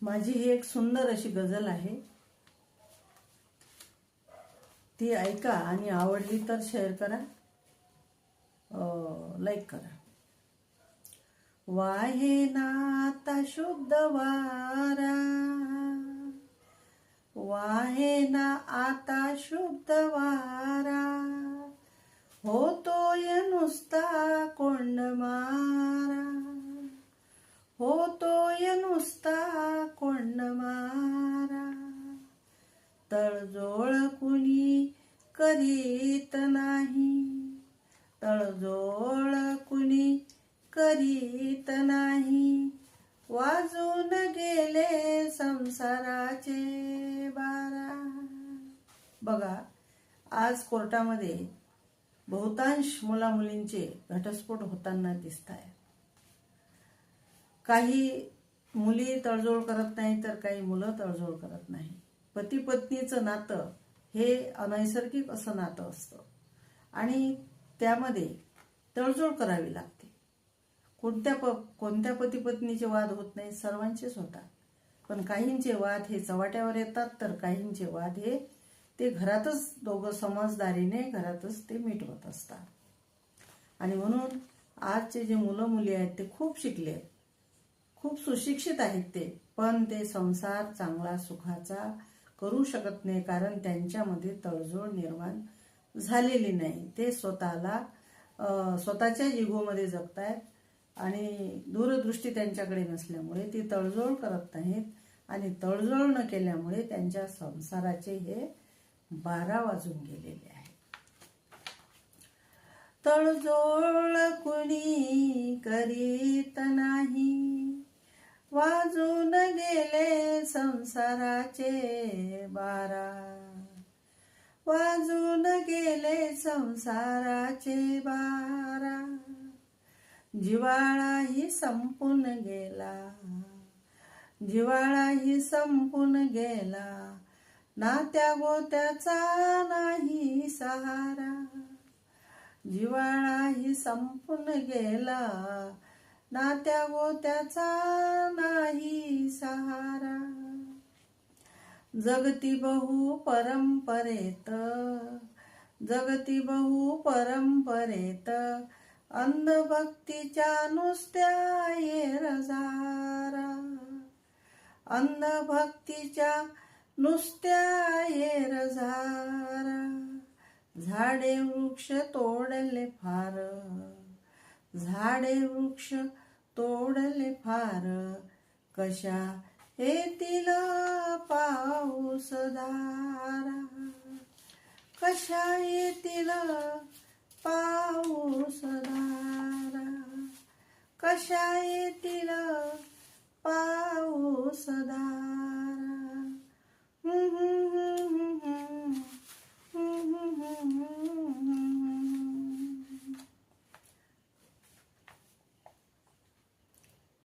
माझी ही एक सुंदर अशी गझल आहे, ती ऐका आणि आवडली तर शेअर करा, लाईक करा। वाहे ना आता शुद्ध वारा, वाहे ना आता शुद्ध वारा, होतोय नुसता कोंडमारा, होतोय नुसता कोंडमारा। तळजोळ कुणी करीत नाही, तळजोळ कुणी करीत नाही, वाजून गेले संसाराचे बारा। बघा, आज कोर्टामध्ये बहुतांश मुलामुलींचे घटस्फोट होताना दिसत आहे। काही मुली तळजोळ करत नाही तर काही मुलं तळजोळ करत नाही। पती पत्नीचं नातं हे अनैसर्गिक असं नातं असतं आणि त्यामध्ये तळजोळ करावी लागते। कोणत्या पती पत्नीचे वाद होत नाही, सर्वांचेच होतात, पण काहींचे वाद हे चव्हाट्यावर येतात तर काहींचे वाद हे ते घरातच दोघं समजदारीने घरातच ते मिटवत असतात। आणि म्हणून आजचे जे मुलं मुली आहेत ते खूप शिकले आहेत, खूप सुशिक्षित आहेत ते, पण ते संसार चांगला सुखाचा करू शकत नाही, कारण त्यांच्यामध्ये तळजोळ निर्माण झालेली नाही। ते स्वतःच्या इगोमध्ये जगतायत आणि दूरदृष्टी त्यांच्याकडे नसल्यामुळे ते तळजोळ करत नाहीत आणि तळजोळ न केल्यामुळे त्यांच्या संसाराचे हे 12 वाजून गेलेले आहेत। तळजोळ कुणी करीत नाही, वाजून गेले संसाराचे 12, वाजून गेले संसाराचे 12। जिव्हाळाही संपून गेला, जिव्हाळाही संपून गेला, नात्या गोत्याचा नाही सहारा, जिव्हाळाही संपून गेला, नात्या गोत्याचा नाही सहारा। जगती बहु परंपरेत, जगती बहु परंपरेत, अंधभक्तीच्या नुसत्या येरझारा, अंधभक्तीच्या नुसत्या येरझारा। झाडे वृक्ष तोडले फार, झाडे वृक्ष तोडले फार, कशा येतील पाऊस धारा, कशा येतील पाऊस धारा, कशा येतील